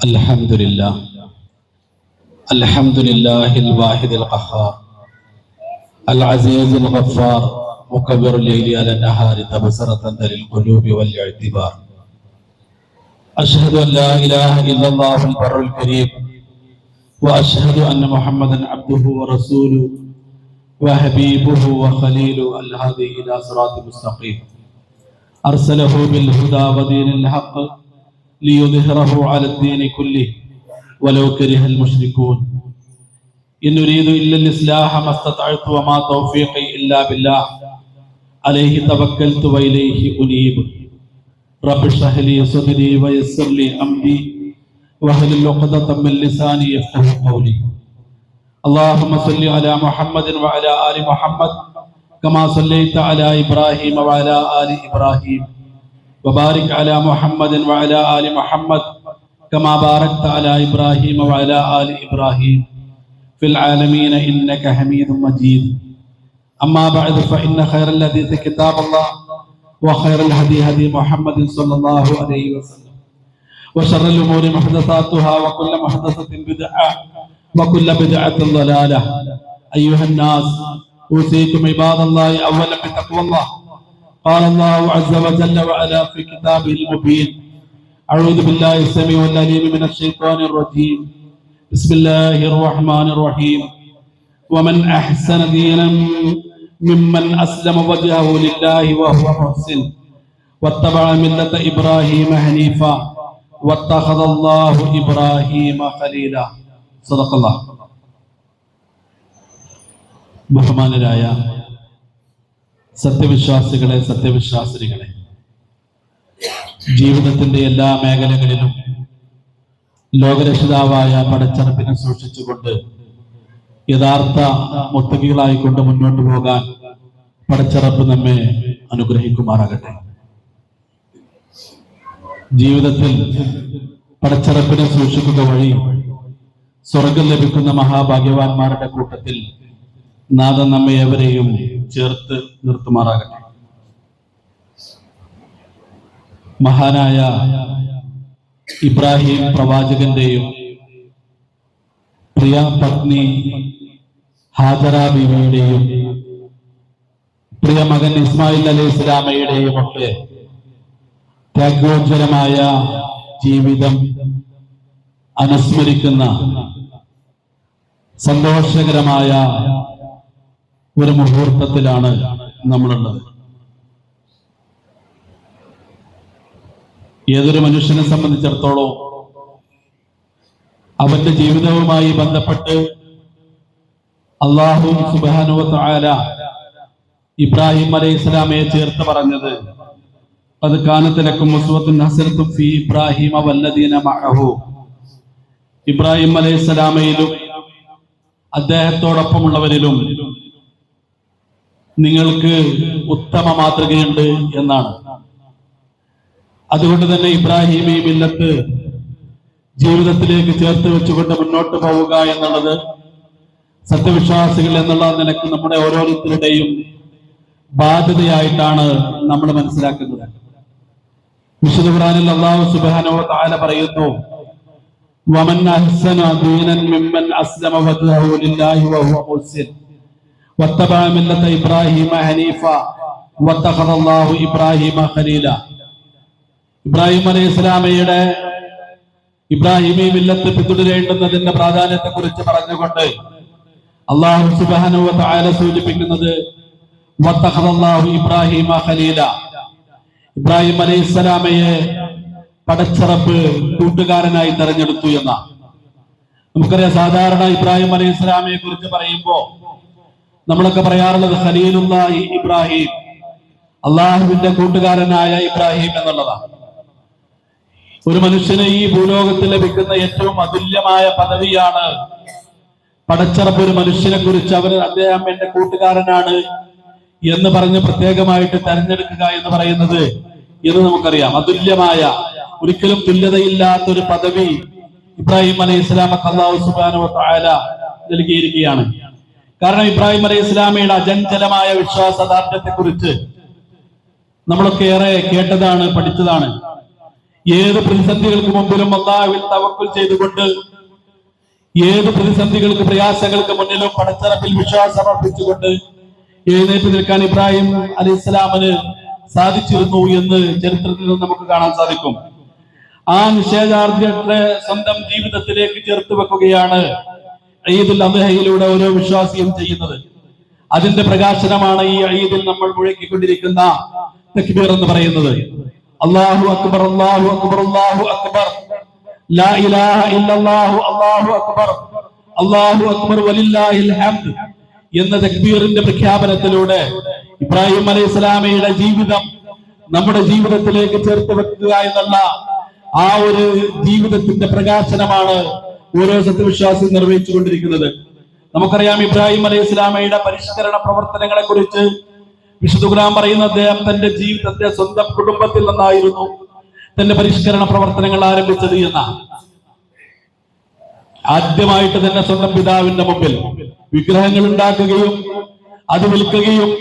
الحمد لله الحمد لله الواحد القهار العزيز الغفار مكبر الليل على النهار تبصرة للقلوب والاعتبار أشهد أن لا إله إلا الله البر الكريم وأشهد أن محمدا عبده ورسوله وحبيبه وخليله الهادي إلى صراط مستقيم أرسله بالهدى ودين الحق ليظهره على الدين كله ولو كره المشركون إن أريد إلا الإصلاح ما استطعت وما توفيقي إلا بالله عليه توكلت وإليه أنيب رب اشرح لي صدري ويسر لي أمري واحلل عقدة من لساني يفقهوا قولي اللهم صل على محمد وعلى آل محمد كما صليت على إبراهيم وعلى آل إبراهيم وبارك على محمد وعلى آل محمد كما باركت على إبراهيم وعلى آل إبراهيم في العالمين إنك حميد مجيد أما بعد فإن خير الحديث كتاب الله وخير الهدي هدي محمد صلى الله عليه وسلم وشر الأمور محدثاتها وكل محدثة بدعة وكل بدعة ضلالة أيها الناس أوصيكم عباد الله أولا بتقوى الله قال الله عز وجل وعلا في كتابه المبين أعوذ بالله السميع العليم من الشيطان الرجيم بسم الله الرحمن الرحيم ومن أحسن دينا ممن أسلم وجهه لله وهو محسن واتبع ملة إبراهيم حنيفا واتخذ الله إبراهيم خليلا صدق الله ബഹുമാനരായ സത്യവിശ്വാസികളെ സത്യവിശ്വാസിനികളെ, ജീവിതത്തിന്റെ എല്ലാ മേഖലകളിലും ലോകരക്ഷിതാവായ പടച്ചറപ്പിനെ സൂക്ഷിച്ചുകൊണ്ട് യഥാർത്ഥ മുത്തകികളായിക്കൊണ്ട് മുന്നോട്ട് പോകാൻ പടച്ചറപ്പ് നമ്മെ അനുഗ്രഹിക്കുമാറാകട്ടെ. ജീവിതത്തിൽ പടച്ചറപ്പിനെ സൂക്ഷിക്കുക വഴി സ്വർഗം ലഭിക്കുന്ന മഹാഭാഗ്യവാന്മാരുടെ കൂട്ടത്തിൽ നാഥൻ നമ്മെ എവരെയും ചേർത്ത് നിർത്തുമാറാകട്ടെ. മഹാനായ ഇബ്രാഹിം പ്രവാചകന്റെയും പ്രിയ പത്നി ഹാജറ ബീവിയുടെയും പ്രിയ മകൻ ഇസ്മായിൽ അലൈഹി ഇസ്ലാമയുടെയും ഒക്കെ ത്യാഗോജ്വലമായ ജീവിതം അനുസ്മരിക്കുന്ന സന്തോഷകരമായ ഒരു മുഹൂർത്തത്തിലാണ് നമ്മളുള്ളത്. ഏതൊരു മനുഷ്യനെ സംബന്ധിച്ചിടത്തോളം അവന്റെ ജീവിതവുമായി ബന്ധപ്പെട്ട് അല്ലാഹു സുബ്ഹാനഹു വ തആല ഇബ്രാഹിം അലൈഹി ഇസ്ലാമയെ ചേർത്ത് പറഞ്ഞത് ഖദ് കാനത് ലക്കും ഉസ്വത്തുൻ ഹസനത്തുൻ ഫീ ഇബ്രാഹിമ വല്ലദീന മഅഹു. ഇബ്രാഹിം അലൈഹി ഇസ്ലാമയിലും അദ്ദേഹത്തോടൊപ്പമുള്ളവരിലും നിങ്ങൾക്ക് ഉത്തമ മാതൃകയുണ്ട് എന്നാണ്. അതുകൊണ്ട് തന്നെ ഇബ്രാഹിമി മില്ലത്ത് ജീവിതത്തിലേക്ക് ചേർത്ത് വെച്ചുകൊണ്ട് മുന്നോട്ട് പോവുക എന്നുള്ളത് സത്യവിശ്വാസികൾ എന്നുള്ള നിലക്ക് നമ്മുടെ ഓരോരുത്തരുടെയും ബാധ്യതയായിട്ടാണ് നമ്മൾ മനസ്സിലാക്കുന്നത്. വിശുദ്ധ ഖുർആനിൽ അല്ലാഹു സുബ്ഹാനഹു വ തആല പറയുന്നു, വമൻ അഹ്സന ദീനൻ മിമ്മൻ അസ്ലമ വജ്ഹഹു ലില്ലാഹി വഹുവ മുഹ്സിൻ വത്തബഅ മില്ലത ഇബ്രാഹിമ ഹനീഫ വത്തഖദ അല്ലാഹു ഇബ്രാഹിമ ഖലീല. ഇബ്രാഹിം അലൈഹി ഇസ്ലാമയുടെ ഇബ്രാഹിമി മില്ലത്ത് പിന്തുടരേണ്ടുന്നതിന്റെ പ്രാധാന്യത്തെ കുറിച്ച് പറഞ്ഞുകൊണ്ട് അല്ലാഹു സുബ്ഹാനഹു വ തആല സൂചിപ്പിക്കുന്നത് വത്തഖദ അല്ലാഹു ഇബ്രാഹിമ ഖലീല. ഇബ്രാഹിം അലൈഹി ഇസ്ലാമയെ പടച്ചറപ്പ് കൂട്ടുകാരനായി തെരഞ്ഞെടുത്തു എന്ന നമുക്കറിയാം. സാധാരണ ഇബ്രാഹിം അലൈഹി ഇസ്ലാമയെ കുറിച്ച് പറയുമ്പോൾ നമ്മളൊക്കെ പറയാറുള്ളത് ഖലീലുല്ലാഹി ഇബ്രാഹിം, അള്ളാഹുവിന്റെ കൂട്ടുകാരനായ ഇബ്രാഹിം എന്നുള്ളതാണ്. ഒരു മനുഷ്യന് ഈ ഭൂലോകത്തിൽ ലഭിക്കുന്ന ഏറ്റവും അതുല്യമായ പദവിയാണ് പടച്ചറപ്പ് ഒരു മനുഷ്യനെ കുറിച്ച് അദ്ദേഹം എന്റെ കൂട്ടുകാരനാണ് എന്ന് പറഞ്ഞ് പ്രത്യേകമായിട്ട് തെരഞ്ഞെടുക്കുക എന്ന് പറയുന്നത്. എന്ന് നമുക്കറിയാം, അതുല്യമായ ഒരിക്കലും തുല്യതയില്ലാത്ത ഒരു പദവി ഇബ്രാഹിം അലൈഹി ഇസ്ലാമക്ക് അല്ലാഹു സുബ്ഹാനഹു വ തആല നൽകിയിരിക്കുകയാണ്. കാരണം ഇബ്രാഹിം അലൈഹി ഇസ്ലാമയുടെ അചഞ്ചലമായ വിശ്വാസദാർഢ്യത്തെ കുറിച്ച് നമ്മളൊക്കെ ഏറെ കേട്ടതാണ്, പഠിച്ചതാണ്. ഏത് പ്രതിസന്ധികൾക്ക് മുമ്പിലും അല്ലാഹുവിൽ തവക്കുൽ ചെയ്തുകൊണ്ട്, ഏത് പ്രതിസന്ധികൾക്ക് പ്രയാസങ്ങൾക്ക് മുന്നിലും പടച്ചറപ്പിൽ വിശ്വാസം അർപ്പിച്ചുകൊണ്ട് എഴുന്നേറ്റ് നിൽക്കാൻ ഇബ്രാഹിം അലൈഹിസ്സലാമിന് സാധിച്ചിരുന്നു എന്ന് ചരിത്രത്തിൽ നിന്ന് നമുക്ക് കാണാൻ സാധിക്കും. ആ നിശ്ചയദാർഢ്യത്തെ സ്വന്തം ജീവിതത്തിലേക്ക് ചേർത്ത് വെക്കുകയാണ് ഈദുൽ അദ്ഹയിലൂടെ ഓരോ വിശ്വാസിയും ചെയ്യുന്നത്. അതിന്റെ പ്രകാശനമാണ് ഈ ഈദിൽ നമ്മൾ മുഴക്കിക്കൊണ്ടിരിക്കുന്ന തക്ബീർ എന്ന് പറയുന്നത്. അല്ലാഹു അക്ബർ, അല്ലാഹു അക്ബർ, അല്ലാഹു അക്ബർ, ലാ ഇലാഹ ഇല്ലല്ലാഹു, അല്ലാഹു അക്ബർ, അല്ലാഹു അക്ബർ വലില്ലാഹിൽ ഹംദ് എന്ന തക്ബീറിന്റെ പ്രഖ്യാപനത്തിലൂടെ ഇബ്രാഹിം അലൈഹിസ്സലാമയുടെ ജീവിതം നമ്മുടെ ജീവിതത്തിലേക്ക് ചേർത്ത് വെക്കുക എന്നുള്ള ആ ഒരു ജീവിതത്തിന്റെ പ്രകാശനമാണ് ഓരോ സത്യവിശ്വാസിയും നിർവഹിച്ചുകൊണ്ടിരിക്കുന്നത്. നമുക്കറിയാം, ഇബ്രാഹിം അലൈഹിസ്സലാമയുടെ പരിഷ്കരണ പ്രവർത്തനങ്ങളെ കുറിച്ച് വിശുദ്ധ ഖുർആൻ പറയുന്ന അദ്ദേഹം തന്റെ ജീവിതത്തെ സ്വന്തം കുടുംബത്തിൽ നിന്നായിരുന്നു തന്റെ പരിഷ്കരണ പ്രവർത്തനങ്ങൾ ആരംഭിച്ചത് എന്ന. ആദ്യമായിട്ട് തന്നെ സ്വന്തം പിതാവിന്റെ മുമ്പിൽ വിഗ്രഹങ്ങൾ ഉണ്ടാക്കുകയും അത് വിൽക്കുകയും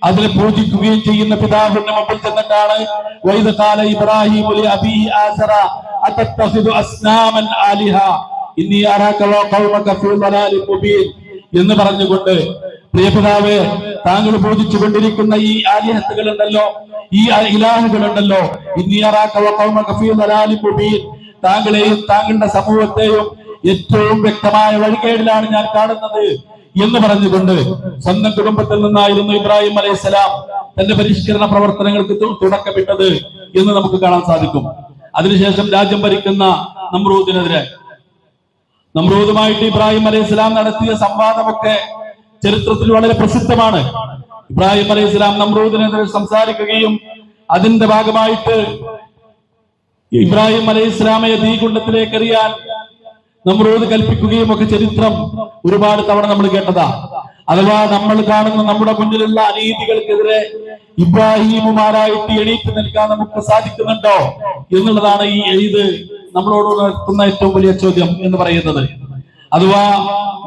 അതിനെ പൂജിക്കുകയും ചെയ്യുന്ന പിതാവിന്റെ മുമ്പിൽ ചെന്നിട്ടാണ് വൈദ ഖാല ഇബ്രാഹിമു ലി അബീഹി ആസറ അതത്തഖിദു അസ്നാമൻ ആലിഹ ഇന്നി അറാക വ ഖൗമക ഫീ ളലാലിൻ മുബീൻ എന്ന് പറഞ്ഞുകൊണ്ട്, പ്രിയപിതാവേ, താങ്കൾ പൂജിച്ചുകൊണ്ടിരിക്കുന്ന ഈ ആലിഹത്തുകൾ ഉണ്ടല്ലോ, ഈ ഇലാഹുകൾ ഉണ്ടല്ലോ, ഇന്നി അറാക വ ഖൗമക ഫീ ളലാലിൻ മുബീൻ, താങ്കളെയും താങ്കളുടെ സമൂഹത്തെയും ഏറ്റവും വ്യക്തമായ വഴികേടിലാണ് ഞാൻ കാണുന്നത് എന്ന് പറഞ്ഞുകൊണ്ട് സ്വന്തം കുടുംബത്തിൽ നിന്നായിരുന്നു ഇബ്രാഹിം അലൈഹിസ്സലാം തന്റെ പരിഷ്കരണ പ്രവർത്തനങ്ങൾക്ക് തുടക്കമിട്ടത് എന്ന് നമുക്ക് കാണാൻ സാധിക്കും. അതിനുശേഷം രാജ്യം ഭരിക്കുന്ന നമ്രൂദുമായിട്ട് ഇബ്രാഹിം അലൈഹിസ്സലാം നടത്തിയ സംവാദമൊക്കെ ചരിത്രത്തിൽ വളരെ പ്രസിദ്ധമാണ്. ഇബ്രാഹിം അലൈഹിസ്സലാം നമ്രൂദിനെതിരെ സംസാരിക്കുകയും അതിന്റെ ഭാഗമായിട്ട് ഇബ്രാഹിം അലൈഹിസ്സലാമയെ തീകുണ്ടത്തിലേക്ക് എറിയാൻ നമ്രൂദ് കൽപ്പിക്കുകയും ഒക്കെ ചരിത്രം ഒരുപാട് തവണ നമ്മൾ കേട്ടതാ. അഥവാ നമ്മൾ കാണുന്ന നമ്മുടെ മുന്നിലുള്ള അനീതികൾക്കെതിരെ ഇബ്രാഹിമുമാരായിട്ട് എണീറ്റ് നിൽക്കാൻ നമുക്ക് സാധിക്കുന്നുണ്ടോ എന്നുള്ളതാണ് ഈ ഈദ് നമ്മളോട് ഉണർത്തുന്ന ഏറ്റവും വലിയ ചോദ്യം എന്ന് പറയുന്നത്. അഥവാ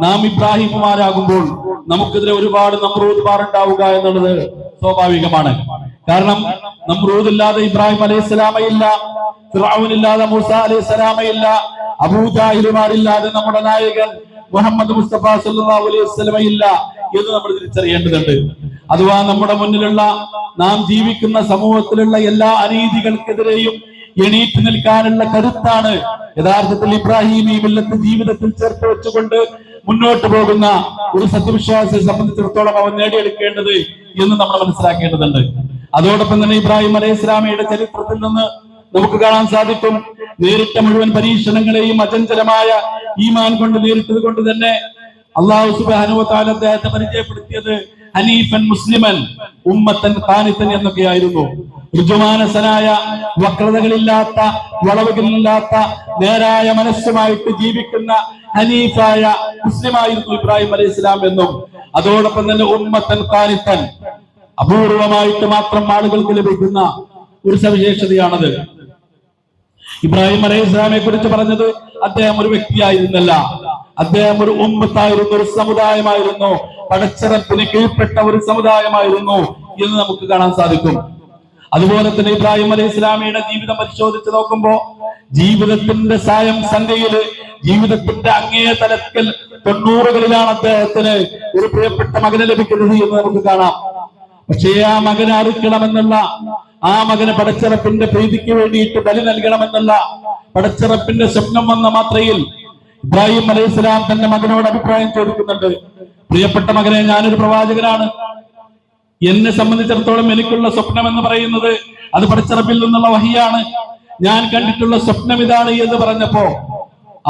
നാം ഇബ്രാഹിമുമാരാകുമ്പോൾ നമുക്കെതിരെ ഒരുപാട് നമ്രൂദ്മാർ ഉണ്ടാവുക എന്നുള്ളത് സ്വാഭാവികമാണ്. കാരണം നമ്രൂദ് ഇല്ലാതെ ഇബ്രാഹിം അലൈഹിസ്സലാമയില്ല, ഫിർഔനില്ലാതെ മൂസ അലൈഹിസ്സലാമയില്ല, അബൂജാഹിലുമാരില്ലാതെ നമ്മുടെ നായകൻ മുഹമ്മദ് മുസ്തഫ സല്ലല്ലാഹു അലൈഹി വസല്ലമയില്ല എന്ന് നമ്മൾ തിരിച്ചറിയേണ്ടതുണ്ട്. അഥവാ നമ്മുടെ മുന്നിലുള്ള നാം ജീവിക്കുന്ന സമൂഹത്തിലുള്ള എല്ലാ അനീതികൾക്കെതിരെയും എണീറ്റ് നിൽക്കാനുള്ള കരുത്താണ് യഥാർത്ഥത്തിൽ ഇബ്രാഹിമി മില്ലത്ത് ജീവിതത്തിൽ ചേർത്ത് വെച്ചുകൊണ്ട് മുന്നോട്ട് പോകുന്ന ഒരു സത്യവിശ്വാസിയെ സംബന്ധിച്ചിടത്തോളം അവൻ നേടിയെടുക്കേണ്ടത് എന്ന് നമ്മൾ മനസ്സിലാക്കേണ്ടതുണ്ട്. അതോടൊപ്പം തന്നെ ഇബ്രാഹിം അലൈഹിസ്സലാമയുടെ ചരിത്രത്തിൽ നിന്ന് നമുക്ക് കാണാൻ സാധിക്കും, നേരിട്ട മുഴുവൻ പരീക്ഷണങ്ങളെയും അചഞ്ചലമായ ഈമാൻ കൊണ്ട് നേരിട്ടത് കൊണ്ട് തന്നെ അല്ലാഹു സുബ്ഹാനഹു വ തആല അദ്ദേഹത്തെ പരിചയപ്പെടുത്തിയത് ഹനീഫൻ മുസ്ലിമൻ ഉമ്മത്തൻ ഖാനിതൻ എന്നൊക്കെയായിരുന്നു. ഋജുമാനസനായ, വക്രതകളില്ലാത്ത, വളവുകളില്ലാത്ത നേരായ മനസ്സുമായിട്ട് ജീവിക്കുന്ന ഹനീഫായ മുസ്ലിമായിരുന്നു ഇബ്രാഹിം അലൈഹിസ്സലാം എന്നും, അതോടൊപ്പം തന്നെ ഉമ്മത്തൻ ഖാനിതൻ, അപൂർവമായിട്ട് മാത്രം ആളുകൾക്ക് ലഭിക്കുന്ന ഒരു സവിശേഷതയാണത്. ഇബ്രാഹിം അലൈഹിസ്സലാമെ കുറിച്ച് പറഞ്ഞത് അദ്ദേഹം ഒരു വ്യക്തിയായിരുന്നല്ല, അദ്ദേഹം ഒരു ഉമ്മത്തായിരുന്നു, ഒരു സമുദായമായിരുന്നു, പടച്ചറപ്പിന് കീഴ്പ്പെട്ട ഒരു സമുദായമായിരുന്നു എന്ന് നമുക്ക് കാണാൻ സാധിക്കും. അതുപോലെ തന്നെ ഇബ്രാഹിം അലൈഹിസ്സലാമയുടെ ജീവിതം പരിശോധിച്ച് നോക്കുമ്പോ ജീവിതത്തിന്റെ സായം സന്ധ്യയില്, ജീവിതത്തിന്റെ അങ്ങേ തലത്തിൽ 90കളിലാണ് അദ്ദേഹത്തിന് ഒരു പ്രിയപ്പെട്ട മകനെ ലഭിക്കുന്നത് എന്ന് നമുക്ക് കാണാം. പക്ഷേ ആ മകനെ അറുക്കണമെന്നുള്ള, ആ മകന് പടച്ചിറപ്പിന്റെ പ്രീതിക്ക് വേണ്ടിയിട്ട് ബലി നൽകണമെന്നുള്ള പടച്ചിറപ്പിന്റെ സ്വപ്നം വന്ന മാത്രയിൽ ഇബ്രാഹിം അലൈഹിസ്സലാം തന്റെ മകനോട് അഭിപ്രായം ചോദിക്കുന്നുണ്ട്. പ്രിയപ്പെട്ട മകനെ, ഞാനൊരു പ്രവാചകനാണ്, എന്നെ സംബന്ധിച്ചിടത്തോളം എനിക്കുള്ള സ്വപ്നം എന്ന് പറയുന്നത് അത് പടച്ചിറപ്പിൽ നിന്നുള്ള വഹിയാണ്, ഞാൻ കണ്ടിട്ടുള്ള സ്വപ്നം ഇതാണ് എന്ന് പറഞ്ഞപ്പോ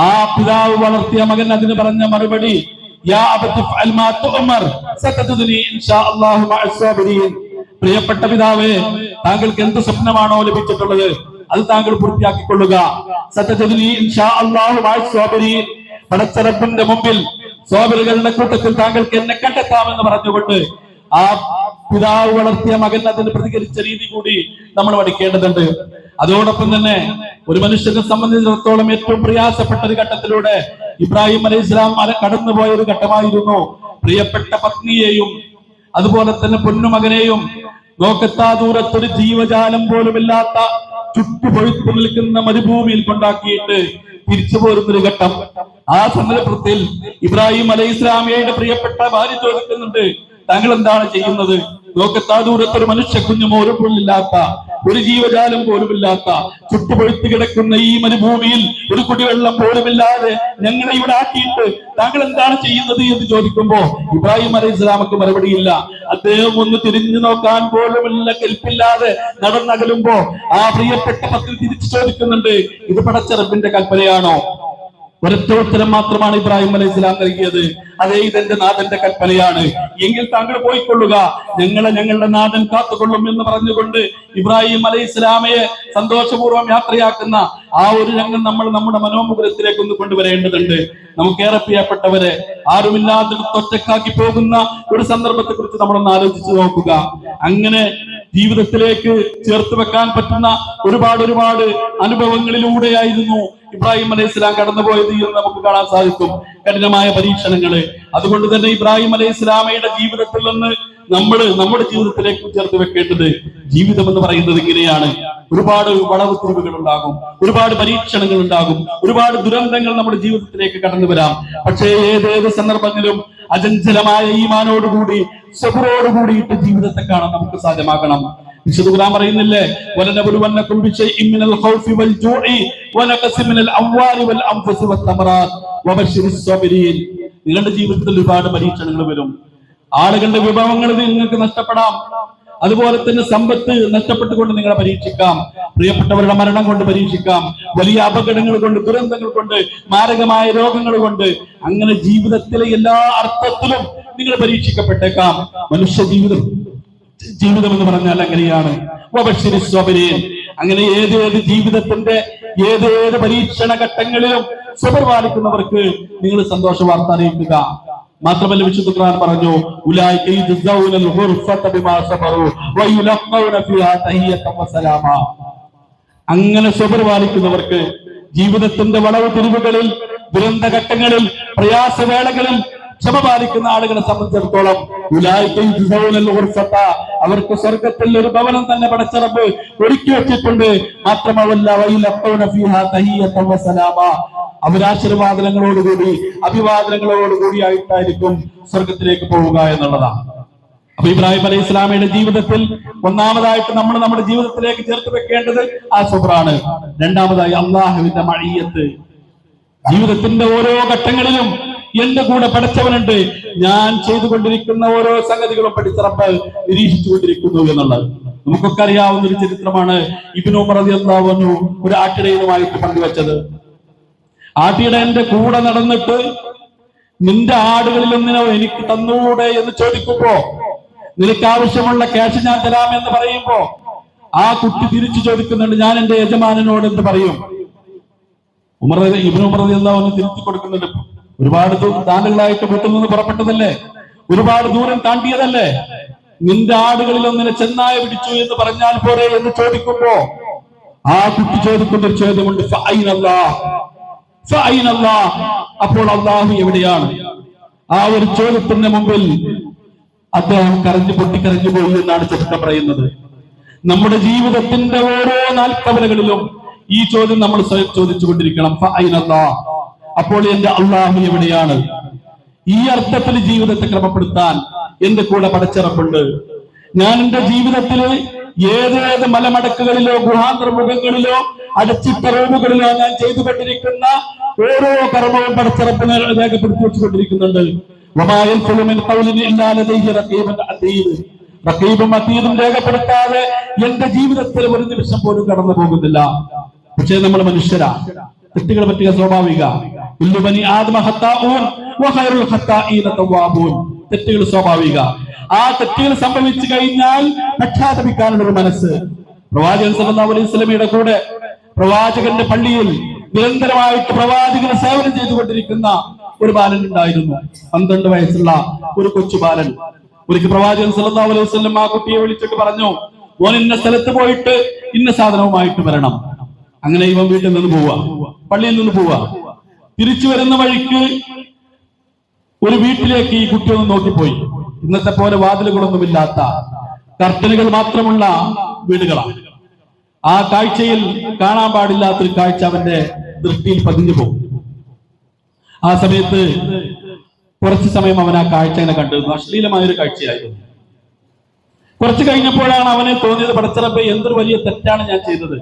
ആ പിതാവ് വളർത്തിയ മകൻ അതിന് പറഞ്ഞ മറുപടി, യാ അബതി ഫഅൽ മാ തുഅമർ സതജദുനി ഇൻഷാ അല്ലാഹു മഅസ് സാബിരീൻ. പ്രിയപ്പെട്ട പിതാവേ, താങ്കൾക്ക് എന്ത് സ്വപ്നമാണോ ലഭിച്ചിട്ടുള്ളത് അത് താങ്കൾ പൂർത്തിയാക്കിക്കൊള്ളുക. സതജദുനി ഇൻഷാ അല്ലാഹു മഅസ് സാബിരീൻ, പടച്ചറപ്പിന്റെ മുമ്പിൽ സ്വാബിറുകളുടെ കൂട്ടത്തിൽ താങ്കൾക്ക് എന്നെ കണ്ടെത്താമെന്ന് പറഞ്ഞുകൊണ്ട് ആ പിതാവ് വളർത്തിയ മകൻ അതിന് പ്രതികരിച്ച രീതി കൂടി നമ്മൾ പഠിക്കേണ്ടതുണ്ട്. അതോടൊപ്പം തന്നെ ഒരു മനുഷ്യനെ സംബന്ധിച്ചിടത്തോളം ഏറ്റവും പ്രയാസപ്പെട്ട ഒരു ഘട്ടത്തിലൂടെ ഇബ്രാഹിം അലൈഹിസ്സലാം കടന്നുപോയ ഒരു ഘട്ടമായിരുന്നു പ്രിയപ്പെട്ട പത്നിയെയും അതുപോലെ തന്നെ പൊന്നുമകനെയും നോക്കത്താ ദൂരത്തൊരു ജീവജാലം പോലുമില്ലാത്ത ചുട്ടുപൊഴുത്തു നിൽക്കുന്ന മരുഭൂമിയിൽ കൊണ്ടാക്കിയിട്ട് തിരിച്ചു പോരുന്നൊരു ഘട്ടം. ആ സന്ദർഭത്തിൽ ഇബ്രാഹിം അലൈഹി ഇസ്ലാമിയുടെ പ്രിയപ്പെട്ട ഭാര്യ ചോദിക്കുന്നുണ്ട്, താങ്കൾ എന്താണ് ചെയ്യുന്നത്? ലോകത്താ ദൂരത്തൊരു മനുഷ്യ കുഞ്ഞു പോലുമില്ലാത്ത, ഒരു ജീവജാലം പോലുമില്ലാത്ത, ചുട്ടുപൊഴുത്ത് കിടക്കുന്ന ഈ മരുഭൂമിയിൽ ഒരു കുടിവെള്ളം പോലുമില്ലാതെ ഞങ്ങളെ ഇവിടെ ആക്കിയിട്ട് താങ്കൾ എന്താണ് ചെയ്യുന്നത് എന്ന് ചോദിക്കുമ്പോ ഇബ്രാഹിം അലൈഹി ഇസ്ലാമക്ക് മറുപടിയില്ല. അദ്ദേഹം ഒന്ന് തിരിഞ്ഞു നോക്കാൻ പോലുമില്ല കെൽപ്പില്ലാതെ നടന്നകലുമ്പോ ആ പ്രിയപ്പെട്ട പത്നി തിരിച്ചു ചോദിക്കുന്നുണ്ട്, ഇത് പടച്ച റബ്ബിന്റെ കൽപ്പനയാണോ? ഒരൊറ്റ ഉത്തരം മാത്രമാണ് ഇബ്രാഹിം അലൈഹി ഇസ്ലാം നൽകിയത്, അതേ ഇതെന്റെ നാഥന്റെ കൽപ്പനയാണ്, എങ്കിൽ താങ്കൾ പോയിക്കൊള്ളുക, ഞങ്ങളുടെ നാഥൻ കാത്തുകൊള്ളും എന്ന് പറഞ്ഞുകൊണ്ട് ഇബ്രാഹിം അലൈഹി ഇസ്ലാമയെ സന്തോഷപൂർവ്വം യാത്രയാക്കുന്ന ആ ഒരു രംഗം നമ്മൾ നമ്മുടെ മനോമുഖരത്തിലേക്ക് ഒന്ന് കൊണ്ടുവരേണ്ടതുണ്ട്. നമുക്കേറെ പ്രിയപ്പെട്ടവരെ, ആരുമില്ലാത്തിടത്ത് ഒറ്റക്കാക്കി പോകുന്ന ഒരു സന്ദർഭത്തെ കുറിച്ച് നമ്മളൊന്ന് ആലോചിച്ചു നോക്കുക. അങ്ങനെ ജീവിതത്തിലേക്ക് ചേർത്ത് വെക്കാൻ പറ്റുന്ന ഒരുപാട് അനുഭവങ്ങളിലൂടെയായിരുന്നു ഇബ്രാഹിം അലൈഹി ഇസ്ലാം കടന്നുപോയത് എന്ന് നമുക്ക് കാണാൻ സാധിക്കും. കഠിനമായ പരീക്ഷണങ്ങള്. അതുകൊണ്ട് തന്നെ ഇബ്രാഹിം അലൈഹി ഇസ്ലാമയുടെ ജീവിതത്തിൽ നിന്ന് നമ്മൾ നമ്മുടെ ജീവിതത്തിലേക്ക് ചേർത്ത് വെക്കേണ്ടത്, ജീവിതം എന്ന് പറയുന്നത് ഇങ്ങനെയാണ്. ഒരുപാട് വളവ് തിരിവുകൾ ഉണ്ടാകും, ഒരുപാട് പരീക്ഷണങ്ങൾ ഉണ്ടാകും, ഒരുപാട് ദുരന്തങ്ങൾ നമ്മുടെ ജീവിതത്തിലേക്ക് കടന്നു വരാം. പക്ഷേ ഏതേത് സന്ദർഭങ്ങളിലും അചഞ്ചലമായ ഈമാനോടുകൂടി സബറോടുകൂടിയിട്ട് ജീവിതത്തെ കാണാൻ നമുക്ക് സാധ്യമാകണം. വിശുദ്ധ ഖുർആൻ പറയുന്നില്ലേ, വലനബലുവന്നകും ബിശൈഇൻ മിനൽ ഖൗഫി വൽ ജൂഇ വനഖസിൻ മിനൽ അംവാലി വൽ അൻഫുസി വത്തമറാത്ത് വബശ്ശിരിസ് സ്വാബിരീൻ. നിങ്ങളുടെ ജീവിതത്തിൽ ഒരുപാട് പരീക്ഷണങ്ങൾ വരും. ആളുകളുടെ വിഭവങ്ങൾ നിങ്ങൾക്ക് നഷ്ടപ്പെടാം, അതുപോലെ തന്നെ സമ്പത്ത് നഷ്ടപ്പെട്ടുകൊണ്ട് നിങ്ങളെ പരീക്ഷിക്കാം, പ്രിയപ്പെട്ടവരുടെ മരണം കൊണ്ട് പരീക്ഷിക്കാം, വലിയ അപകടങ്ങൾ കൊണ്ട്, ദുരന്തങ്ങൾ കൊണ്ട്, മാരകമായ രോഗങ്ങൾ കൊണ്ട്, അങ്ങനെ ജീവിതത്തിലെ എല്ലാ അർത്ഥത്തിലും നിങ്ങൾ പരീക്ഷിക്കപ്പെട്ടേക്കാം. മനുഷ്യ ജീവിതം എന്ന് പറഞ്ഞാൽ അങ്ങനെയാണ്. അങ്ങനെ ഏതേത് ജീവിതത്തിന്റെ ഏതേത് പരീക്ഷണ ഘട്ടങ്ങളിലും സബർ പാലിക്കുന്നവർക്ക് നിങ്ങൾ സന്തോഷ വാർത്ത അറിയിക്കുക. മാത്രമല്ല വിശുദ്ധ ഖുർആൻ പറഞ്ഞു, ഉലൈക യജ്സൗനൽ ഖുർഫത ബിമാ സബറു വയുലഖൗന ഫീഹാ തഹിയ്യതൻ വസലാമ. അങ്ങനെ സബർ പാലിക്കുന്നവർക്ക് ജീവിതത്തിന്റെ വളവ് തിരിവുകളിൽ, ദുരന്തഘട്ടങ്ങളിൽ, പ്രയാസവേളകളിൽ ക്ഷമ പാലിക്കുന്ന ആളുകളെ സംബന്ധിച്ചിടത്തോളം അവർക്ക് സ്വർഗത്തിൽ ഒരു ഭവനം തന്നെ പടച്ച റബ്ബ് ഒരുക്കി വെച്ചിട്ടുണ്ട്. മാത്രമല്ല അവരാശീർവാദങ്ങളോടുകൂടി, അഭിവാദനങ്ങളോടുകൂടി ആയിട്ടായിരിക്കും സ്വർഗത്തിലേക്ക് പോവുക എന്നുള്ളതാണ്. അപ്പൊ ഇബ്രാഹിം അലൈഹി ഇസ്ലാമയുടെ ജീവിതത്തിൽ ഒന്നാമതായിട്ട് നമ്മൾ നമ്മുടെ ജീവിതത്തിലേക്ക് ചേർത്ത് വെക്കേണ്ടത് ആ സബറാണ്. രണ്ടാമതായി അള്ളാഹുവിന്റെ മഅയ്യത്ത്. ജീവിതത്തിന്റെ ഓരോ ഘട്ടങ്ങളിലും എന്റെ കൂടെ പഠിച്ചവനുണ്ട്, ഞാൻ ചെയ്തുകൊണ്ടിരിക്കുന്ന ഓരോ സംഗതികളും പഠിച്ച റബ്ബ് നിരീക്ഷിച്ചു കൊണ്ടിരിക്കുന്നു എന്നുള്ളത് നമുക്കൊക്കെ അറിയാവുന്ന ഒരു ചരിത്രമാണ്. ഇബ്നു ഉമർ റളിയല്ലാഹു അൻഹു ഒരു ആട്ടിടയനുമായിട്ട് പങ്കുവെച്ചത്. ആട്ടിടയന്റെ കൂടെ നടന്നിട്ട് നിന്റെ ആടുകളിൽ ഒന്നിനോ എനിക്ക് തന്നൂടെ എന്ന് ചോദിക്കുമ്പോ, നിനക്ക് ആവശ്യമുള്ള ക്യാഷ് ഞാൻ തരാമെന്ന് പറയുമ്പോ ആ കുട്ടി തിരിച്ചു ചോദിക്കുന്നുണ്ട്, ഞാൻ എന്റെ യജമാനനോട് എന്ത് പറയും? ഇബ്നു ഉമർ റളിയല്ലാഹു അൻഹു തിരിച്ചു കൊടുക്കുന്നുണ്ട്, ഒരുപാട് താണ്ടുകളായിട്ട് വീട്ടിൽ നിന്ന് പുറപ്പെട്ടതല്ലേ, ഒരുപാട് ദൂരം താണ്ടിയതല്ലേ, നിന്റെ ആടുകളിൽ ഒന്നിനെ ചെന്നായ പിടിച്ചു എന്ന് പറഞ്ഞാൽ പോരെ എന്ന് ചോദിക്കുമ്പോ ആ കുട്ടി ചോദിക്കുന്ന ഒരു ചോദ്യമുണ്ട്, അപ്പോൾ അള്ളാഹു എവിടെയാണ്? ആ ഒരു ചോദ്യത്തിന് മുമ്പിൽ അദ്ദേഹം പൊട്ടിക്കരഞ്ഞു പോയി എന്നാണ് ചരിത്രം പറയുന്നത്. നമ്മുടെ ജീവിതത്തിന്റെ ഓരോ നാൽക്കവലകളിലും ഈ ചോദ്യം നമ്മൾ ചോദിച്ചുകൊണ്ടിരിക്കണം, അപ്പോൾ എന്റെ അള്ളാഹു എവിടെയാണ്? ഈ അർത്ഥത്തിൽ ജീവിതത്തെ ക്രമപ്പെടുത്താൻ എന്റെ കൂടെ പടച്ചിറപ്പുണ്ട്. ഞാൻ എന്റെ ജീവിതത്തില് ഏതേത് മലമടക്കുകളിലോ ഗുഹാന്തർമുഖങ്ങളിലോ അടച്ചിട്ട റൂമുകളിലോ ഞാൻ ചെയ്തുകൊണ്ടിരിക്കുന്ന ഓരോ കർമ്മവും പടച്ചിറപ്പ് രേഖപ്പെടുത്തി വെച്ചുകൊണ്ടിരിക്കുന്നുണ്ട്. റഖീബും അതീദും രേഖപ്പെടുത്താതെ എന്റെ ജീവിതത്തിൽ ഒരു നിമിഷം പോലും കടന്നു പോകുന്നില്ല. പക്ഷേ നമ്മൾ മനുഷ്യരാ, തെറ്റുകൾ പറ്റുക സ്വാഭാവിക. തെറ്റുകൾ സ്വാഭാവിക. ആ തെറ്റുകൾ സംഭവിച്ചു കഴിഞ്ഞാൽ പശ്ചാത്തപിക്കാനുള്ള ഒരു മനസ്സ്. പ്രവാചകൻ സല്ലല്ലാഹു അലൈഹി വസല്ലമയുടെ കൂടെ പ്രവാചകന്റെ പള്ളിയിൽ നിരന്തരമായിട്ട് പ്രവാചകന് സേവനം ചെയ്തുകൊണ്ടിരിക്കുന്ന ഒരു ബാലൻ ഉണ്ടായിരുന്നു. 12 വയസ്സുള്ള ഒരു കൊച്ചു ബാലൻ. ഒരിക്കൽ പ്രവാചകൻ സല്ലല്ലാഹു അലൈഹി വസല്ലം ആ കുട്ടിയെ വിളിച്ചിട്ട് പറഞ്ഞു, ഓൻ ഇന്ന സ്ഥലത്ത് പോയിട്ട് ഇന്ന സാധനവുമായിട്ട് വരണം. അങ്ങനെ ഇവൻ വീട്ടിൽ നിന്ന് പോവാ, പള്ളിയിൽ നിന്ന് പോവാ. തിരിച്ചു വരുന്ന വഴിക്ക് ഒരു വീട്ടിലേക്ക് ഈ കുട്ടി ഒന്ന് നോക്കിപ്പോയി. ഇന്നത്തെ പോലെ വാതിലുകളൊന്നുമില്ലാത്ത, കർട്ടനുകൾ മാത്രമുള്ള വീടുകളാണ്. ആ കാഴ്ചയിൽ കാണാൻ പാടില്ലാത്തൊരു കാഴ്ച അവന്റെ ദൃഷ്ടിയിൽ പതിഞ്ഞു പോകും. ആ സമയത്ത് കുറച്ചു സമയം അവൻ ആ കാഴ്ച ഇങ്ങനെ കണ്ടിരുന്നു. അശ്ലീലമായൊരു കാഴ്ചയായിരുന്നു. കുറച്ചു കഴിഞ്ഞപ്പോഴാണ് അവന് തോന്നിയത്, പടച്ചറബേ, എന്തൊരു വലിയ തെറ്റാണ് ഞാൻ ചെയ്തത്.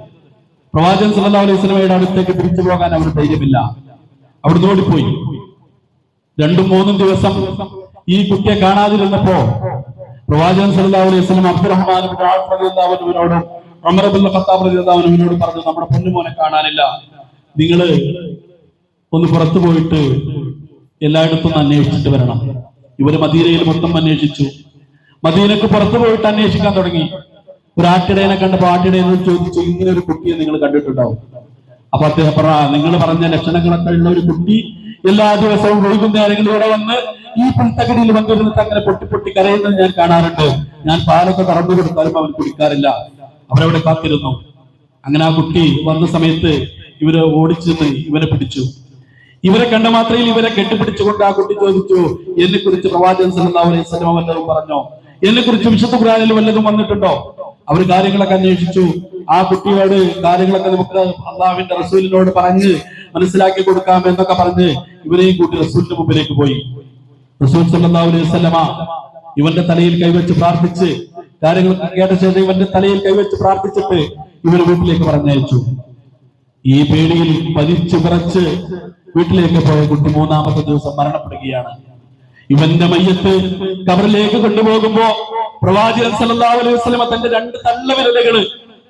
പ്രവാചകൻ സല്ലല്ലാഹു അലൈഹി വസല്ലമയുടെ അടുത്തേക്ക് തിരിച്ചു പോകാൻ അവന് ധൈര്യമില്ല. അവിടുന്ന് ഓടിപ്പോയി. 2-3 ദിവസം ഈ കുട്ടിയെ കാണാതിരുന്നപ്പോ പ്രവാചകൻ സല്ലല്ലാഹു അലൈഹി വസല്ലം അബ്ദുറഹ്മാൻ ഇബ്നു ഔഫ് റളിയല്ലാഹു അൻഹുവിനോടും ഉമർ ഇബ്നു ഖത്താബ് റളിയല്ലാഹു അൻഹുവിനോടും പറഞ്ഞു, നമ്മുടെ പൊന്നുമോനെ കാണാനില്ല, നിങ്ങള് ഒന്ന് പുറത്തു പോയിട്ട് എല്ലായിടത്തും അന്വേഷിച്ചിട്ട് വരണം. ഇവര് മദീനയിൽ മൊത്തം അന്വേഷിച്ചു. മദീനക്ക് പുറത്തു പോയിട്ട് അന്വേഷിക്കാൻ തുടങ്ങി. ഒരു ആട്ടിടയനെ കണ്ടപ്പോ ആട്ടിടയനോട് ചോദിച്ചു, ഇങ്ങനെ ഒരു കുട്ടിയെ നിങ്ങൾ കണ്ടിട്ടുണ്ടാവും? അപ്പൊ അദ്ദേഹം നിങ്ങൾ പറഞ്ഞ ലക്ഷണങ്ങളൊക്കെ ഉള്ള ഒരു കുട്ടി എല്ലാ ദിവസവും വൈകുന്നേരങ്ങളിൽ ഇവിടെ വന്ന് ഈ പുൽത്തകടിയിൽ വന്നിരുന്നിട്ട് അങ്ങനെ പൊട്ടി കരയുന്നത് ഞാൻ കാണാറുണ്ട്. ഞാൻ പാലൊക്കെ കറന്നു കൊടുത്താലും അവൻ കുടിക്കാറില്ല. അവരവിടെ കാത്തിരുന്നു. അങ്ങനെ ആ കുട്ടി വന്ന സമയത്ത് ഇവര് ഓടിച്ചെന്ന് ഇവരെ പിടിച്ചു. ഇവരെ കണ്ട മാത്രയിൽ ഇവരെ കെട്ടിപ്പിടിച്ചുകൊണ്ട് ആ കുട്ടി ചോദിച്ചു, എന്നെ കുറിച്ച് പ്രവാചകൻ സല്ലല്ലാഹു അലൈഹി വസല്ലം വല്ലതും പറഞ്ഞോ? എന്നെ കുറിച്ച് വിശുദ്ധ ഖുർആനിൽ വല്ലതും വന്നിട്ടുണ്ടോ? അവർ കാര്യങ്ങളൊക്കെ അന്വേഷിച്ചു. ആ കുട്ടിയോട് കാര്യങ്ങളൊക്കെ നമുക്ക് അള്ളാഹുവിന്റെ റസൂലിനോട് പറഞ്ഞ് മനസ്സിലാക്കി കൊടുക്കാം എന്നൊക്കെ പറഞ്ഞ് ഇവരെയും കൂട്ടി റസൂലിന്റെ മുമ്പിലേക്ക് പോയി. റസൂൽ സല്ലല്ലാഹു അലൈഹി വസല്ലമ ഇവന്റെ തലയിൽ കൈവച്ച് പ്രാർത്ഥിച്ച്, കാര്യങ്ങൾ കേട്ട ശേഷം ഇവന്റെ തലയിൽ കൈവച്ച് പ്രാർത്ഥിച്ചിട്ട് ഇവര് വീട്ടിലേക്ക് പറഞ്ഞയച്ചു. ഈ പേടിയിൽ പതിച്ചു വിറച്ച് വീട്ടിലേക്ക് പോയ കുട്ടി 3-ാമത്തെ ദിവസം മരണപ്പെടുകയാണ്. ഇവന്റെ മയ്യത്ത് ഖബറിലേക്ക് കൊണ്ടുപോകുമ്പോ പ്രവാചകൻ സല്ലല്ലാഹു അലൈഹി വസല്ലമ തന്റെ 2 തള്ളവിരലുകൾ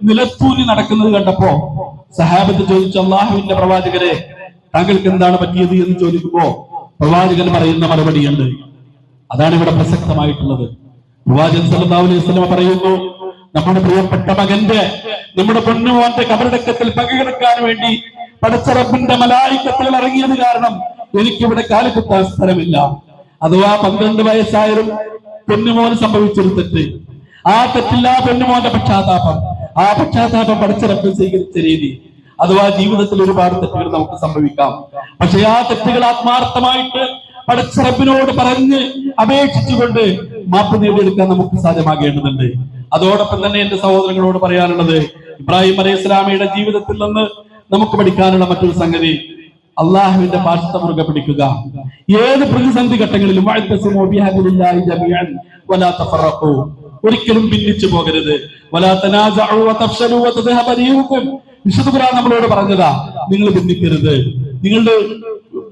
നിലത്തൂരി നടക്കുന്നത് കണ്ടപ്പോ സഹാബത്ത് ചോദിച്ചു, അള്ളാഹുവിന്റെ പ്രവാചകരെ, താങ്കൾക്ക് എന്താണ് പറ്റിയത് എന്ന് ചോദിക്കുമ്പോ പ്രവാചകൻ പറയുന്ന മറുപടിയുണ്ട്. അതാണ് ഇവിടെ പ്രസക്തമായിട്ടുള്ളത്. പ്രവാചകൻ സല്ലല്ലാഹു അലൈഹി വസല്ലമ പറയുന്നു, നമ്മുടെ പ്രിയപ്പെട്ട മകന്റെ, നമ്മുടെ പൊന്നുമോന്റെ ഖബറടക്കത്തിൽ പങ്കെടുക്കാൻ വേണ്ടി പടച്ച റബ്ബിന്റെ മലായികത്തുകൾ ഇറങ്ങിയത് കാരണം എനിക്കിവിടെ കാലുകുത്താൻ സ്ഥലമില്ല. അഥവാ 12 വയസ്സായാലും പൊന്നുമോന് സംഭവിച്ചൊരു തെറ്റ്, ആ തെറ്റില്ല പൊന്നുമോന്റെ പശ്ചാത്താപം, ആ പശ്ചാത്താപം പടച്ച റബ്ബ് സ്വീകരിച്ച രീതി, അഥവാ ജീവിതത്തിൽ ഒരുപാട് തെറ്റുകൾ നമുക്ക് സംഭവിക്കാം. പക്ഷെ ആ തെറ്റുകൾ ആത്മാർത്ഥമായിട്ട് പടച്ച റബ്ബിനോട് പറഞ്ഞ് അപേക്ഷിച്ചുകൊണ്ട് മാപ്പ് നേടിയെടുക്കാൻ നമുക്ക് സാധ്യമാകേണ്ടതുണ്ട്. അതോടൊപ്പം തന്നെ എന്റെ സഹോദരങ്ങളോട് പറയാനുള്ളത്, ഇബ്രാഹിം അലൈഹി ഇസ്ലാമിയുടെ ജീവിതത്തിൽ നിന്ന് നമുക്ക് പഠിക്കാനുള്ള മറ്റൊരു സംഗതി, അള്ളാഹുവിന്റെ ഭാഷത്തെ മുറുകെ പിടിക്കുക. ഏത് പ്രതിസന്ധി ഘട്ടങ്ങളിലും ഒരിക്കലും ഭിന്നിച്ചു പോകരുത്. വിശുദ്ധ ഖുർആൻ നമ്മളോട് പറഞ്ഞതാ, നിങ്ങൾ ഭിന്നിക്കരുത്. നിങ്ങളുടെ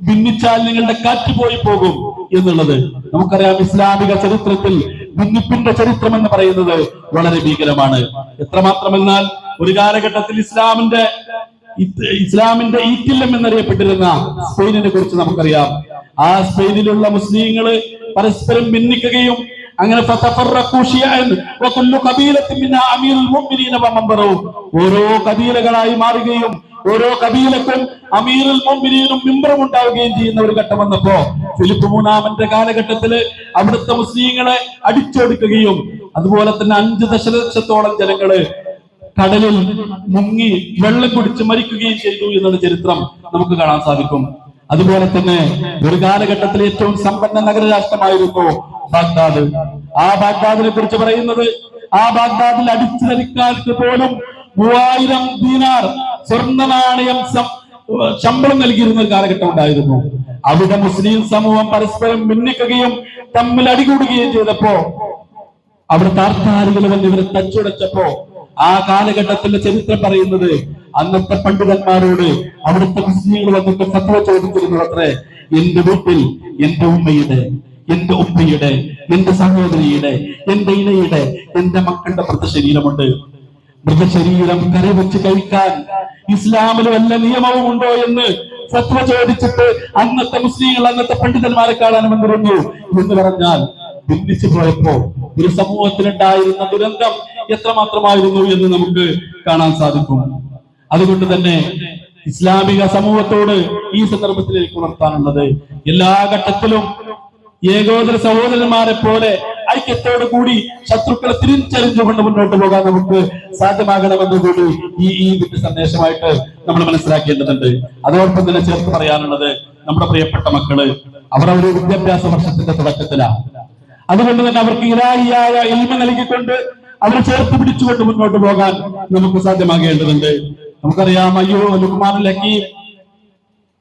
ഭിന്നിച്ചാൽ നിങ്ങളുടെ കാറ്റ് പോയി പോകും എന്നുള്ളത് നമുക്കറിയാം. ഇസ്ലാമിക ചരിത്രത്തിൽ ഭിന്നിപ്പിന്റെ ചരിത്രം എന്ന് പറയുന്നത് വളരെ ഭീകരമാണ്. എത്രമാത്രമെന്നാൽ ഒരു കാലഘട്ടത്തിൽ ഇസ്ലാമിന്റെ ഈറ്റില്ലം എന്നറിയപ്പെട്ടിരുന്ന സ്പെയിനിനെ കുറിച്ച് നമുക്കറിയാം. ആ സ്പെയിനിലുള്ള മുസ്ലിങ്ങള് പരസ്പരം ഭിന്നിക്കുകയും അങ്ങനെ ഓരോ കബീലകളായി മാറുകയും ഓരോ കബീലക്കും അമീറുൽ മുഅ്മിനീനും മിമ്പറും ഉണ്ടാവുകയും ചെയ്യുന്ന ഒരു ഘട്ടം വന്നപ്പോ ഫിലിപ്പ് 3-ാമന്റെ കാലഘട്ടത്തില് അവിടുത്തെ മുസ്ലിങ്ങളെ അടിച്ചൊടുക്കുകയും അതുപോലെ തന്നെ 5 ദശലക്ഷത്തോളം ജനങ്ങള് കടലിൽ മുങ്ങി വെള്ളം കുടിച്ച് മരിക്കുകയും ചെയ്തു എന്നുള്ള ചരിത്രം നമുക്ക് കാണാൻ സാധിക്കും. അതുപോലെ തന്നെ ഒരു കാലഘട്ടത്തിൽ ഏറ്റവും സമ്പന്ന നഗരരാഷ്ട്രമായിരുന്നു ബാഗ്ദാദ്. ആ ബാഗ്ദാദിനെ കുറിച്ച് പറയുന്നത്, ആ ബാഗ്ദാദിൽ അടിച്ചു ധരിക്കാർക്ക് പോലും 3000 ദീനാർ സ്വർണ്ണ നാണയം ശമ്പളം നൽകിയിരുന്ന ഒരു കാലഘട്ടം ഉണ്ടായിരുന്നു. അവിടെ മുസ്ലിം സമൂഹം പരസ്പരം ഭിന്നിക്കുകയും തമ്മിൽ അടികൂടുകയും ചെയ്തപ്പോ അവിടെ താർത്താരികൾ വന്ന് ഇവരെ തച്ചുടച്ചപ്പോ ആ കാലഘട്ടത്തിന്റെ ചരിത്രം പറയുന്നത്, അന്നത്തെ പണ്ഡിതന്മാരോട് അവിടുത്തെ മുസ്ലിങ്ങൾ വന്നിട്ട് ഫത്വ ചോദിച്ചിരുന്നു അത്രേ, എന്റെ വീട്ടിൽ എന്റെ ഉമ്മയുടെ, എന്റെ ഉപ്പയുടെ, എന്റെ സഹോദരിയുടെ, എന്റെ ഇണയുടെ, എന്റെ മക്കളുടെ മൃതശരീരമുണ്ട്. മൃതശരീരം കറി വെച്ച് കഴിക്കാൻ ഇസ്ലാമിൽ വല്ല നിയമവും ഉണ്ടോ എന്ന് ഫത്വ ചോദിച്ചിട്ട് അന്നത്തെ മുസ്ലിങ്ങൾ അന്നത്തെ പണ്ഡിതന്മാരെ കാണാൻ വന്നിരുന്നു. എന്ന് പറഞ്ഞാൽ ഭിന്നിച്ചു പോയപ്പോ ഒരു സമൂഹത്തിലുണ്ടായിരുന്ന ദുരന്തം എത്രമാത്രമായിരുന്നു എന്ന് നമുക്ക് കാണാൻ സാധിക്കും. അതുകൊണ്ട് തന്നെ ഇസ്ലാമിക സമൂഹത്തോട് ഈ സന്ദർഭത്തിൽ എനിക്ക് ഉണർത്താനുള്ളത്, എല്ലാ ഘട്ടത്തിലും ഏകോദര സഹോദരന്മാരെ പോലെ ഐക്യത്തോടു കൂടി ശത്രുക്കളെ തിരിച്ചറിഞ്ഞുകൊണ്ട് മുന്നോട്ട് പോകാൻ നമുക്ക് സാധ്യമാകണമെന്ന് കൂടി ഈ ഇതിന്റെ സന്ദേശമായിട്ട് നമ്മൾ മനസ്സിലാക്കേണ്ടതുണ്ട്. അതോടൊപ്പം തന്നെ ചേർത്ത് പറയാനുള്ളത്, നമ്മുടെ പ്രിയപ്പെട്ട മക്കള് അവർ ഒരു വിദ്യാഭ്യാസ വർഷത്തിന്റെ തുടക്കത്തിലാണ്. അതുകൊണ്ട് തന്നെ അവർക്ക് ഇലാഹിയായ ഇൽമ നൽകിക്കൊണ്ട് അവരെ ചേർത്ത് പിടിച്ചുകൊണ്ട് മുന്നോട്ട് പോകാൻ നമുക്ക് സാധ്യമാകേണ്ടതുണ്ട്. നമുക്കറിയാം, അയ്യോ ലുഖ്മാനുൽ ഹകീം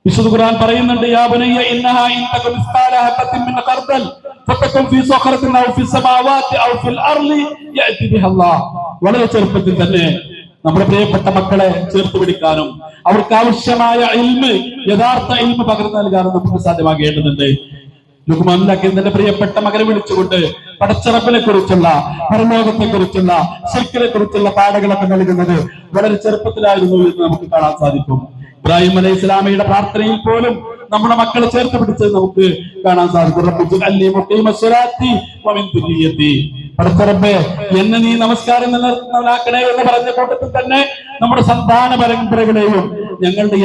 വിശുദ്ധ ഖുർആൻ പറയുന്നുണ്ട്, യാ ബനയ്യ ഇന്നഹാ ഇൻ തകും മിസ്കാല ഹബത്തിൻ മിൻ ഖർദൽ ഫതകും ഫീ സഖറത്തിൻ ഔ ഫീ സമാവാതി ഔ ഫിൽ അർളി യഅതി ബിഹല്ലാഹ്. വളരെ ചെറുപ്പത്തിൽ തന്നെ നമ്മുടെ പ്രിയപ്പെട്ട മക്കളെ ചേർത്ത് പിടിക്കാനും അവർക്ക് ആവശ്യമായ ഇൽമ്, യഥാർത്ഥ ഇൽമ് പകർന്നു നൽകാനും നമുക്ക് സാധ്യമാകേണ്ടതുണ്ട്. ലുഖ്മാനുൽ ഹകീം തന്റെ പ്രിയപ്പെട്ട മകനെ വിളിച്ചുകൊണ്ട് പടച്ചറപ്പിനെ കുറിച്ചുള്ള, പരലോകത്തെ കുറിച്ചുള്ള, ശിർക്കിനെ കുറിച്ചുള്ള പാഠങ്ങളൊക്കെ നൽകുന്നത് വളരെ ചെറുപ്പത്തിലായിരുന്നു എന്ന് നമുക്ക് കാണാൻ സാധിക്കും. ഇബ്രാഹിം അലൈഹി ഇസ്ലാമയുടെ പ്രാർത്ഥനയിൽ പോലും നമ്മുടെ മക്കളെ ചേർത്ത് പിടിച്ചത് നമുക്ക് കാണാൻ സാധിക്കും. പടച്ചറബ്ബേ, എന്നെ നീ നമസ്കാരം നിലനിർത്തുന്നവനാക്കണേ എന്ന് പറഞ്ഞ കൂട്ടത്തിൽ തന്നെ നമ്മുടെ സന്താന പരമ്പരകളെയും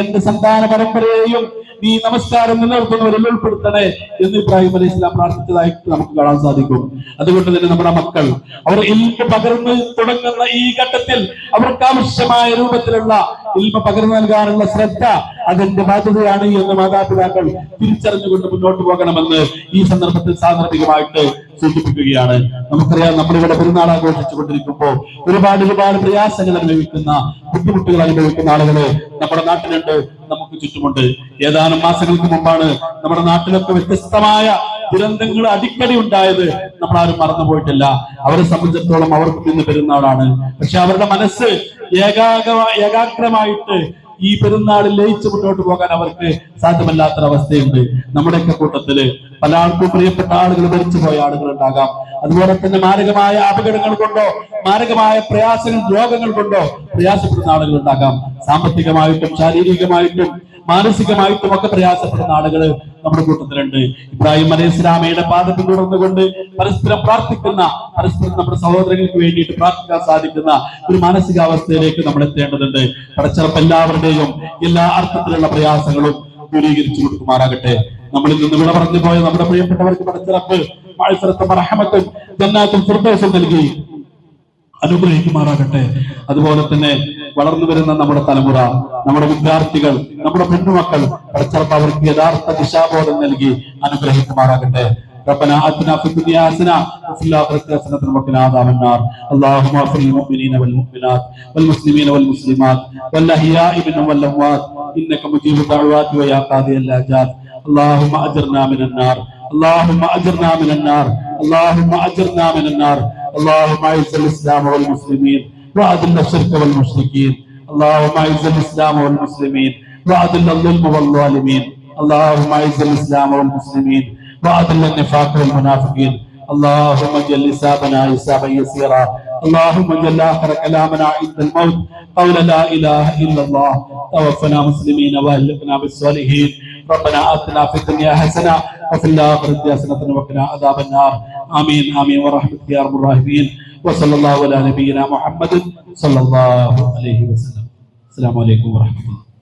എന്റെ സന്താന പരമ്പരയെയും നീ നമസ്കാരം നിലനിർത്തുന്നവരിൽ ഉൾപ്പെടുത്തണേ എന്ന് ഇബ്രാഹിം അലൈഹി ഇസ്ലാം പ്രാർത്ഥിച്ചതായിട്ട് നമുക്ക് കാണാൻ സാധിക്കും. അതുകൊണ്ട് തന്നെ നമ്മുടെ മക്കൾ അവർ ഇൽമ പകർന്ന് തുടങ്ങുന്ന ഈ ഘട്ടത്തിൽ അവർക്ക് ആവശ്യമായ രൂപത്തിലുള്ള ഇൽമ പകർന്നു നൽകാനുള്ള ശ്രദ്ധ അതിന്റെ ബാധ്യതയാണ് എന്ന് മാതാപിതാക്കൾ തിരിച്ചറിഞ്ഞുകൊണ്ട് മുന്നോട്ട് പോകണമെന്ന് ഈ സന്ദർഭത്തിൽ സാന്ദർഭികമായിട്ട് സൂചിപ്പിക്കുകയാണ്. നമുക്കറിയാം, നമ്മളിവിടെ പെരുന്നാൾ ആഘോഷിച്ചുകൊണ്ടിരിക്കുമ്പോൾ ഒരുപാട് പ്രയാസങ്ങൾ അനുഭവിക്കുന്ന, ബുദ്ധിമുട്ടുകൾ അനുഭവിക്കുന്ന ആളുകള് നമ്മുടെ നാട്ടിലുണ്ട്, നമുക്ക് ചുറ്റുമുണ്ട്. ഏതാനും മാസങ്ങൾക്ക് മുമ്പാണ് നമ്മുടെ നാട്ടിലൊക്കെ വ്യത്യസ്തമായ ദുരന്തങ്ങൾ അടിക്കടി ഉണ്ടായത് നമ്മൾ ആരും മറന്നുപോയിട്ടില്ല. അവരെ സംബന്ധിച്ചിടത്തോളം അവർക്കും ഇന്ന് പെരുന്നാളാണ്. പക്ഷെ അവരുടെ മനസ്സ് ഏകാഗ്രമായിട്ട് ഈ പെരുന്നാളിൽ ലയിച്ച് മുന്നോട്ട് പോകാൻ അവർക്ക് സാധ്യമല്ലാത്തൊരവസ്ഥയുണ്ട്. നമ്മുടെയൊക്കെ കൂട്ടത്തില് പല ആൾക്കും പ്രിയപ്പെട്ട ആളുകൾ മരിച്ചു പോയ ആളുകൾ ഉണ്ടാകാം. അതുപോലെ തന്നെ മാരകമായ അപകടങ്ങൾ കൊണ്ടോ മാരകമായ പ്രയാസങ്ങൾ, രോഗങ്ങൾ കൊണ്ടോ പ്രയാസപ്പെടുന്ന ആളുകൾ ഉണ്ടാകാം. സാമ്പത്തികമായിട്ടും ശാരീരികമായിട്ടും മാനസികമായിട്ടും ഒക്കെ പ്രയാസപ്പെടുന്ന ആളുകൾ നമ്മുടെ കൂട്ടത്തിലുണ്ട്. ഇബ്രാഹിം അലൈഹി ഇസ്ലാമയുടെ പാത പിന്തുടർന്നുകൊണ്ട് പരസ്പരം പ്രാർത്ഥിക്കുന്ന, പരസ്പരം നമ്മുടെ സഹോദരങ്ങൾക്ക് വേണ്ടിയിട്ട് പ്രാർത്ഥിക്കാൻ സാധിക്കുന്ന ഒരു മാനസികാവസ്ഥയിലേക്ക് നമ്മൾ എത്തേണ്ടതുണ്ട്. പടച്ചറപ്പ് എല്ലാവരുടെയും എല്ലാ അർത്ഥത്തിലുള്ള പ്രയാസങ്ങളും ദൂരീകരിച്ചു കൊടുക്കുമാറാകട്ടെ. നമ്മളിൽ നിന്ന് വിട പറഞ്ഞു പോയ നമ്മുടെ പ്രിയപ്പെട്ടവർക്ക് പടച്ചറപ്പ് മഅ്ഫിറത്തും റഹ്മത്തും ജന്നാത്തുൽ ഫിർദൗസും നൽകി അനുഗ്രഹിക്കുമാറാകട്ടെ. അതുപോലെ തന്നെ വളർന്നു വരുന്ന നമ്മുടെ തലമുറ, നമ്മുടെ വിദ്യാർത്ഥികൾ, നമ്മുടെ പെണ്ണുമക്കൾ പടച്ചറപ്പ് അവർക്ക് യഥാർത്ഥ ദിശാബോധം നൽകി അനുഗ്രഹിക്കുമാറാകട്ടെ. ربنا آتنا في الدنيا حسنة وفي الآخرة حسنة وقنا عذاب النار. اللهم اغفر للمؤمنين والمؤمنات والمسلمين والمسلمات والأحياء منهم والأموات إنك مجيب الدعوات ويا قاضي الحاجات. اللهم أجرنا من النار، اللهم أجرنا من النار، اللهم أجرنا من النار. اللهم أعز الإسلام والمسلمين وأذل الشرك والمشركين. اللهم أعز الإسلام والمسلمين وأذل الظلم والظالمين. اللهم أعز الإسلام والمسلمين وأذل النفاق والمنافقين. اللهم اجعل حسابنا حسابا يسيرا. اللهم اجعل آخر كلامنا عند الموت قول لا إله إلا الله. توفنا مسلمين وأهلكنا بالصالحين. ربنا آتنا في الدنيا حسنة وفي الآخرة حسنة وقنا عذاب النار. آمين آمين ورحمتك يا أرحم الراحمين. وصلى الله على نبينا محمد صلى الله عليه وسلم. السلام عليكم ورحمة الله.